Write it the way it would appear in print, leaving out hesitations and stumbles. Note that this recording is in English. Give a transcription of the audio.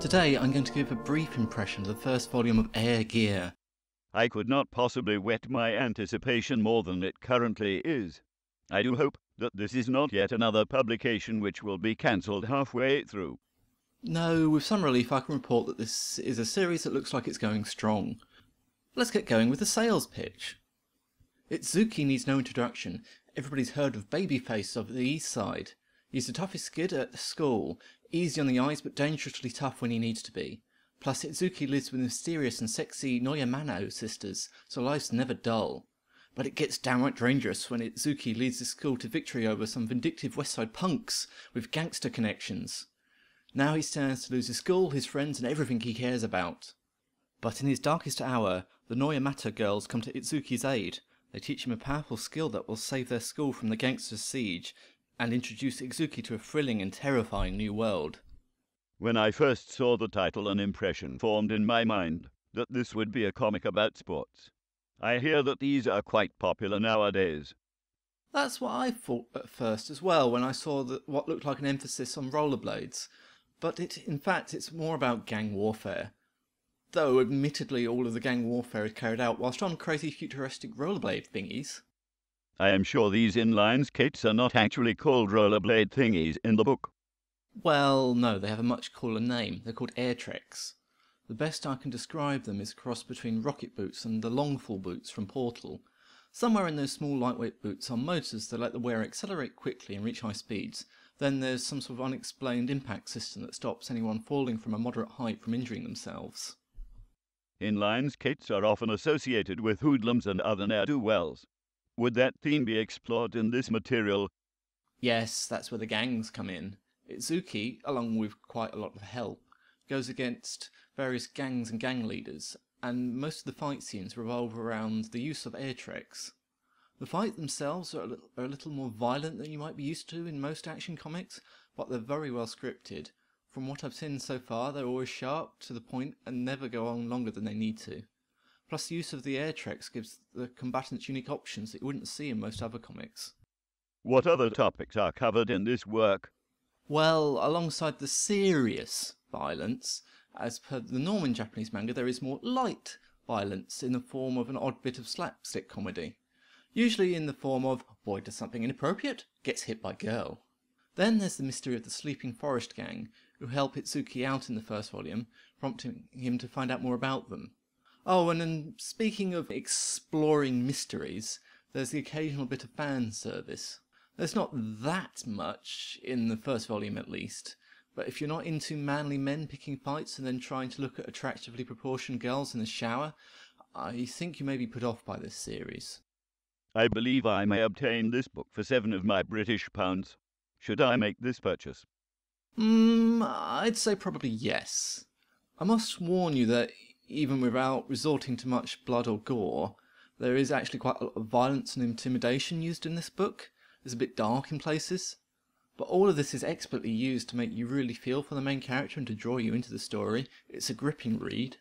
Today I'm going to give a brief impression of the first volume of Air Gear. I could not possibly whet my anticipation more than it currently is. I do hope that this is not yet another publication which will be cancelled halfway through. No, with some relief I can report that this is a series that looks like it's going strong. Let's get going with the sales pitch. Itsuki needs no introduction. Everybody's heard of Babyface of the East Side. He's the toughest kid at the school, easy on the eyes but dangerously tough when he needs to be. Plus Itsuki lives with mysterious and sexy Noyamano sisters, so life's never dull. But it gets downright dangerous when Itsuki leads the school to victory over some vindictive West Side punks with gangster connections. Now he stands to lose his school, his friends and everything he cares about. But in his darkest hour, the Noyamata girls come to Itsuki's aid. They teach him a powerful skill that will save their school from the gangsters' siege, and introduce Itsuki to a thrilling and terrifying new world. When I first saw the title, an impression formed in my mind that this would be a comic about sports. I hear that these are quite popular nowadays. That's what I thought at first as well when I saw what looked like an emphasis on rollerblades. But in fact it's more about gang warfare. Though admittedly all of the gang warfare is carried out whilst on crazy futuristic rollerblade thingies. I am sure these inline skates are not actually called rollerblade thingies in the book. Well, no, they have a much cooler name. They're called air treks. The best I can describe them is a cross between rocket boots and the longfall boots from Portal. Somewhere in those small lightweight boots are motors that let the wearer accelerate quickly and reach high speeds. Then there's some sort of unexplained impact system that stops anyone falling from a moderate height from injuring themselves. Inline skates are often associated with hoodlums and other ne'er-do-wells. Would that theme be explored in this material? Yes, that's where the gangs come in. Itsuki, along with quite a lot of help, goes against various gangs and gang leaders, and most of the fight scenes revolve around the use of air treks. The fights themselves are a little more violent than you might be used to in most action comics, but they're very well scripted. From what I've seen so far, they're always sharp, to the point, and never go on longer than they need to. Plus the use of the air treks gives the combatants unique options that you wouldn't see in most other comics. What other topics are covered in this work? Well, alongside the serious violence, as per the norm in Japanese manga, there is more light violence in the form of an odd bit of slapstick comedy. Usually in the form of, boy does something inappropriate, gets hit by girl. Then there's the mystery of the Sleeping Forest Gang, who help Itsuki out in the first volume, prompting him to find out more about them. Oh, and then speaking of exploring mysteries, there's the occasional bit of fan service. There's not that much, in the first volume at least, but if you're not into manly men picking fights and then trying to look at attractively proportioned girls in the shower, I think you may be put off by this series. I believe I may obtain this book for 7 of my British pounds. Should I make this purchase? I'd say probably yes. I must warn you that even without resorting to much blood or gore, there is actually quite a lot of violence and intimidation used in this book. It's a bit dark in places. But all of this is expertly used to make you really feel for the main character and to draw you into the story. It's a gripping read.